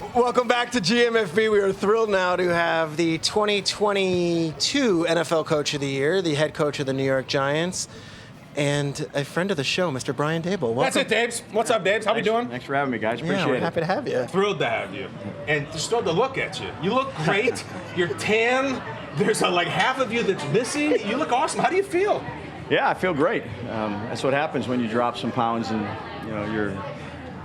Welcome back to GMFB. We are thrilled now to have the 2022 NFL Coach of the Year, the head coach of the New York Giants, and a friend of the show, Mr. Brian Daboll. Welcome. That's it, Dabes. What's up, Dabes? How we doing? Thanks for having me, guys. Appreciate it. We're happy to have you. Thrilled to have you. And just thrilled to look at you. You look great. You're tan. There's like half of you that's missing. You look awesome. How do you feel? Yeah, I feel great. That's what happens when you drop some pounds and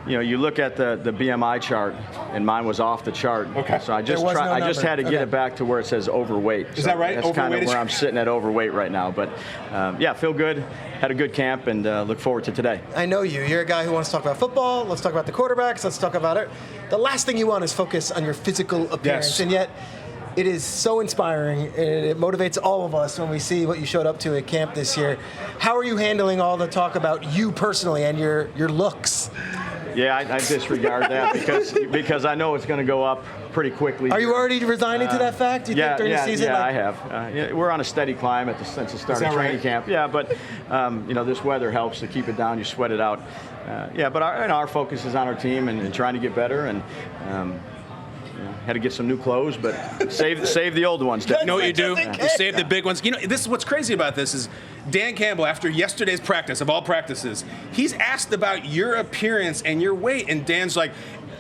you look at the BMI chart, and mine was off the chart. Okay. So I just had to get it back to where it says overweight. Is that right? That's kind of where I'm sitting at overweight right now. But yeah, feel good. Had a good camp and look forward to today. I know you. You're a guy who wants to talk about football. Let's talk about the quarterbacks. Let's talk about it. The last thing you want is focus on your physical appearance. Yes. And yet, it is so inspiring, and it motivates all of us when we see what you showed up to at camp this year. How are you handling all the talk about you personally and your looks? Yeah, I disregard that because I know it's going to go up pretty quickly. Are you already resigning to that fact? Do you think during the season? Yeah, I have. We're on a steady climb since the start of training camp. Yeah, but this weather helps to keep it down. You sweat it out. But our focus is on our team and trying to get better and. Had to get some new clothes, but save the old ones. You know what you do? You save the big ones. You know, this is what's crazy about this is Dan Campbell, after yesterday's practice, of all practices, he's asked about your appearance and your weight, and Dan's like,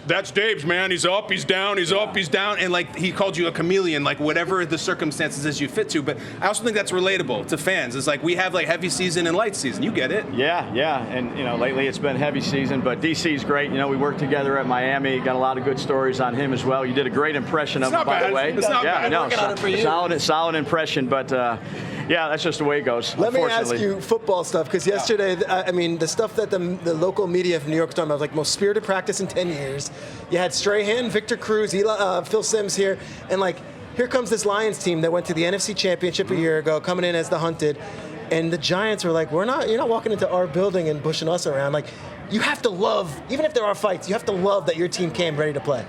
that's Dave's, man. He's up, he's down, he's up, he's down. And, like, he called you a chameleon, like, whatever the circumstances is you fit to. But I also think that's relatable to fans. It's like we have, like, heavy season and light season. You get it. Yeah. And, lately it's been heavy season. But DC's great. We worked together at Miami. Got a lot of good stories on him as well. You did a great impression of him, by the way. It's not bad. No, solid impression. But, yeah, that's just the way it goes. Let me ask you football stuff, because yesterday, the stuff that the local media from New York was talking about was like most spirited practice in 10 years. You had Strahan, Victor Cruz, Phil Simms here, and like here comes this Lions team that went to the NFC Championship a year ago, coming in as the hunted, and the Giants were like, you're not walking into our building and pushing us around. Like, you have to love, even if there are fights, you have to love that your team came ready to play.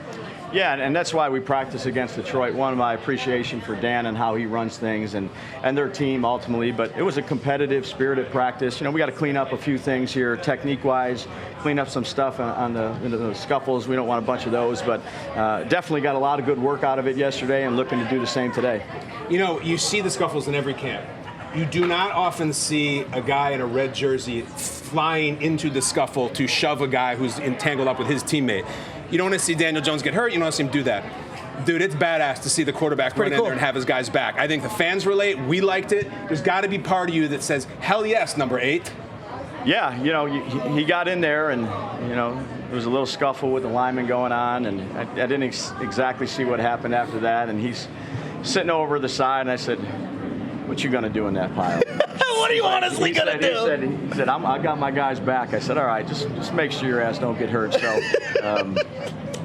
Yeah, and that's why we practice against Detroit. One of my appreciation for Dan and how he runs things and their team ultimately. But it was a competitive, spirited practice. We got to clean up a few things here, technique-wise, clean up some stuff on the scuffles. We don't want a bunch of those, but definitely got a lot of good work out of it yesterday and looking to do the same today. You see the scuffles in every camp. You do not often see a guy in a red jersey flying into the scuffle to shove a guy who's entangled up with his teammate. You don't want to see Daniel Jones get hurt. You don't want to see him do that. Dude, it's badass to see the quarterback run in there and have his guys back. I think the fans relate. We liked it. There's got to be part of you that says, hell yes, number 8. Yeah, he got in there and, there was a little scuffle with the lineman going on, and I didn't exactly see what happened after that. And he's sitting over the side, and I said, what you going to do in that pile? What are you honestly going to do? He said, I got my guys back. I said, all right, just make sure your ass don't get hurt. So,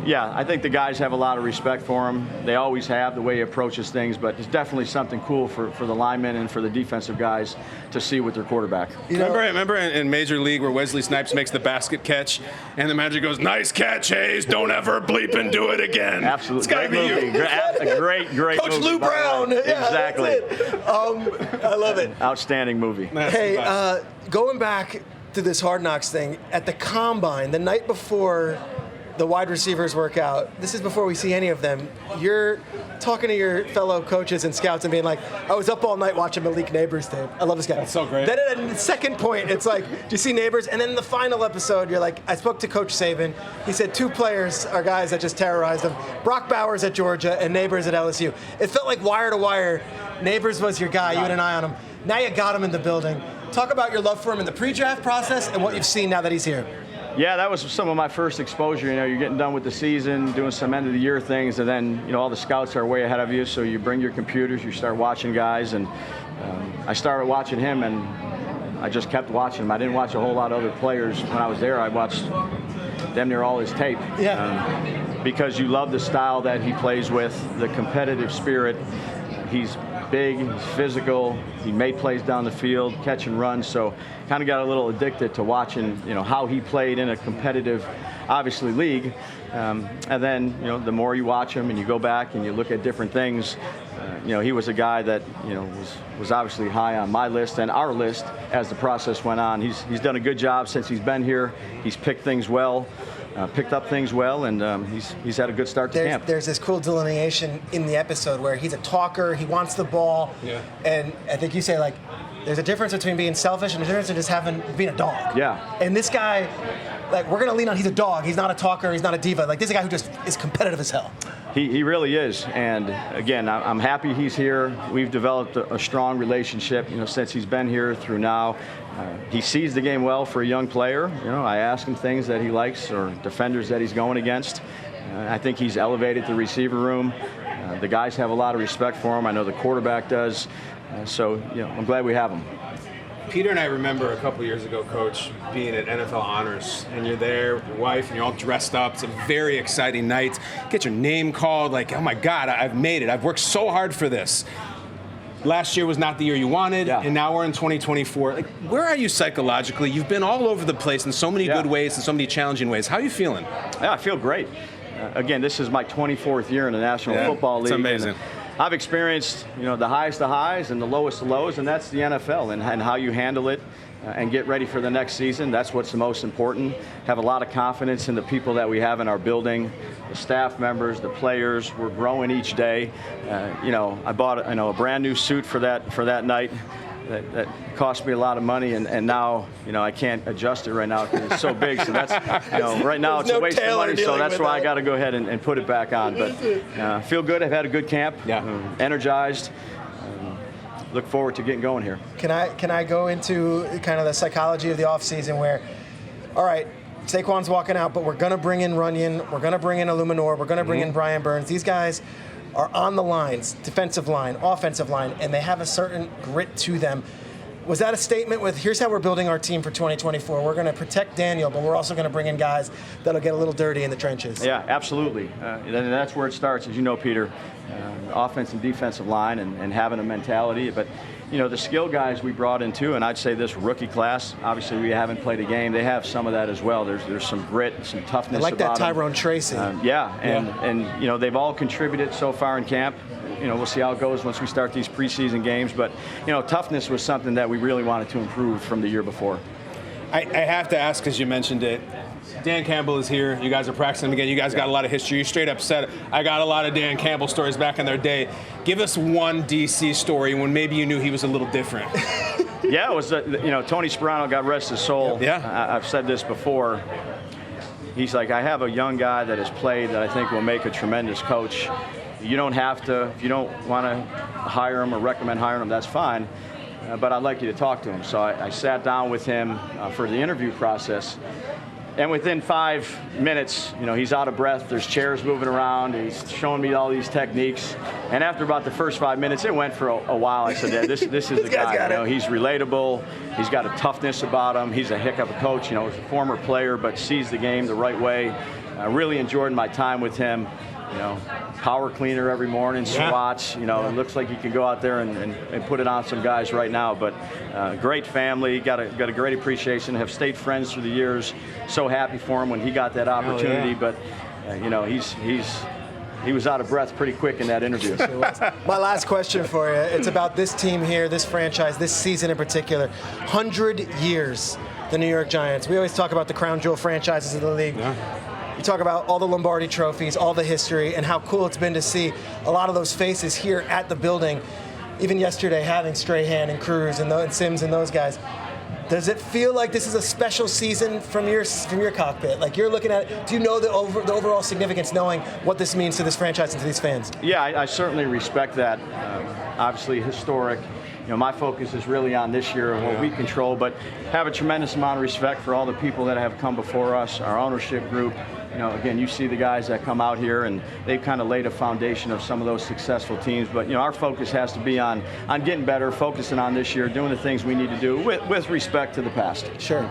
yeah, I think the guys have a lot of respect for him. They always have, the way he approaches things, but it's definitely something cool for the linemen and for the defensive guys to see with their quarterback. Remember in Major League where Wesley Snipes makes the basket catch and the manager goes, nice catch, Hayes, don't ever bleep and do it again. Absolutely. It's got to be movie. you. Great Coach movie. Lou Brown. Yeah, exactly. I love it. Outstanding movie. Hey, going back to this Hard Knocks thing, at the Combine, the night before the wide receivers work out, this is before we see any of them, you're talking to your fellow coaches and scouts and being like, I was up all night watching Malik Nabers tape. I love this guy. That's so great. Then at the second point, it's like, do you see Nabers? And then in the final episode, you're like, I spoke to Coach Saban. He said 2 players are guys that just terrorized him. Brock Bowers at Georgia and Nabers at LSU. It felt like wire to wire. Nabers was your guy. You had an eye on him. Now you got him in the building. Talk about your love for him in the pre-draft process and what you've seen now that he's here. Yeah, that was some of my first exposure. You're getting done with the season, doing some end of the year things, and then, all the scouts are way ahead of you, so you bring your computers, you start watching guys, and I started watching him, and I just kept watching him. I didn't watch a whole lot of other players when I was there. I watched damn near all his tape. Yeah. Because you love the style that he plays with, the competitive spirit. He's big, he's physical, he made plays down the field, catch and run, so kind of got a little addicted to watching, how he played in a competitive, obviously, league. And then, the more you watch him and you go back and you look at different things, he was a guy that, was obviously high on my list and our list as the process went on. He's done a good job since he's been here. He's picked things well. picked up things well, and he's had a good start to camp. There's this cool delineation in the episode where he's a talker, he wants the ball, and I think you say, like, there's a difference between being selfish and a difference in just being a dog. Yeah. And this guy, like, we're going to lean on, he's a dog, he's not a talker, he's not a diva. Like, this is a guy who just is competitive as hell. He really is, and again, I'm happy he's here. We've developed a strong relationship, since he's been here through now. He sees the game well for a young player. I ask him things that he likes or defenders that he's going against. I think he's elevated the receiver room. The guys have a lot of respect for him. I know the quarterback does. So I'm glad we have him. Peter and I remember a couple years ago, Coach, being at NFL Honors, and you're there with your wife, and you're all dressed up. It's a very exciting night. Get your name called, like, oh my God, I've made it. I've worked so hard for this. Last year was not the year you wanted, and now we're in 2024. Like, where are you psychologically? You've been all over the place in so many good ways and so many challenging ways. How are you feeling? Yeah, I feel great. Again, this is my 24th year in the National Football League. It's amazing. I've experienced, the highest of highs and the lowest of lows, and that's the NFL, and how you handle it and get ready for the next season. That's what's the most important. Have a lot of confidence in the people that we have in our building, the staff members, the players. We're growing each day. I bought a brand new suit for that night. That cost me a lot of money, and now I can't adjust it right now because it's so big. So that's right now it's a waste of money. So that's why I got to go ahead and put it back on. But feel good. I've had a good camp. Energized. Look forward to getting going here. Can I go into kind of the psychology of the offseason where, all right, Saquon's walking out, but we're going to bring in Runyon, we're going to bring in Illuminor, we're going to bring in Brian Burns. These guys are on the lines, defensive line, offensive line, and they have a certain grit to them. Was that a statement with, here's how we're building our team for 2024. We're going to protect Daniel, but we're also going to bring in guys that'll get a little dirty in the trenches? Yeah, absolutely. And that's where it starts, as you know, Peter. Offense and defensive line and having a mentality. But, the skill guys we brought in too, and I'd say this rookie class, obviously we haven't played a game. They have some of that as well. There's some grit, some toughness about them. I like that Tyrone Tracy. And they've all contributed so far in camp. We'll see how it goes once we start these preseason games. But, toughness was something that we really wanted to improve from the year before. I have to ask, because you mentioned it, Dan Campbell is here. You guys are practicing him again. You guys got a lot of history. You straight up said, I got a lot of Dan Campbell stories back in their day. Give us one DC story when maybe you knew he was a little different. Yeah, it was, Tony Sperano, God rest his soul. Yeah. I've said this before. He's like, I have a young guy that has played that I think will make a tremendous coach. You don't have to, if you don't want to hire him or recommend hiring him, that's fine. But I'd like you to talk to him. So I sat down with him for the interview process. And within 5 minutes, he's out of breath. There's chairs moving around. He's showing me all these techniques. And after about the first 5 minutes, it went for a while. I said, yeah, this is the guy. He's relatable. He's got a toughness about him. He's a heck of a coach. He's a former player, but sees the game the right way. I really enjoyed my time with him. Power cleaner every morning, swats. It looks like he can go out there and put it on some guys right now. But great family, got a great appreciation. Have stayed friends through the years. So happy for him when he got that opportunity. But he was out of breath pretty quick in that interview. My last question for you. It's about this team here, this franchise, this season in particular. 100 years, the New York Giants. We always talk about the crown jewel franchises in the league. Yeah. You talk about all the Lombardi trophies, all the history, and how cool it's been to see a lot of those faces here at the building. Even yesterday, having Strahan and Cruz and Sims and those guys. Does it feel like this is a special season from your cockpit? Like you're looking at it, do you know the overall significance, knowing what this means to this franchise and to these fans? Yeah, I certainly respect that. Obviously, historic. My focus is really on this year and what we control, but have a tremendous amount of respect for all the people that have come before us, our ownership group. Again, you see the guys that come out here, and they've kind of laid a foundation of some of those successful teams. But, our focus has to be on getting better, focusing on this year, doing the things we need to do with respect to the past. Sure.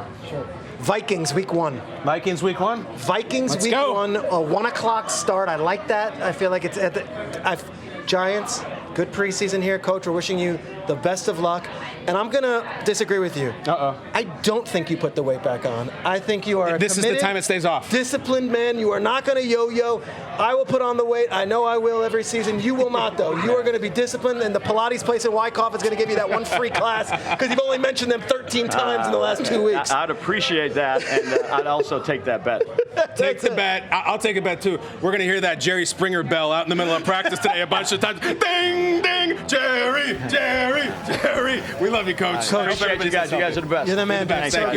Vikings week 1. Vikings week 1? Vikings week 1, a 1 o'clock start. I like that. I feel like it's at the Giants. Good preseason here, Coach. We're wishing you the best of luck. and I'm going to disagree with you. I don't think you put the weight back on. I think you are This is the time it stays off. Disciplined man. You are not going to yo-yo. I will put on the weight. I know I will every season. You will not, though. You are going to be disciplined, and the Pilates place in Wyckoff is going to give you that one free class because you've only mentioned them 13 times in the last 2 weeks. I'd appreciate that, and I'd also take that bet. Take the bet. I'll take a bet, too. We're going to hear that Jerry Springer bell out in the middle of practice today a bunch of times. Ding, ding, Jerry, Jerry, Jerry. We love you, Coach. Appreciate you guys. You guys are the best. You're the man. Thank So you. good.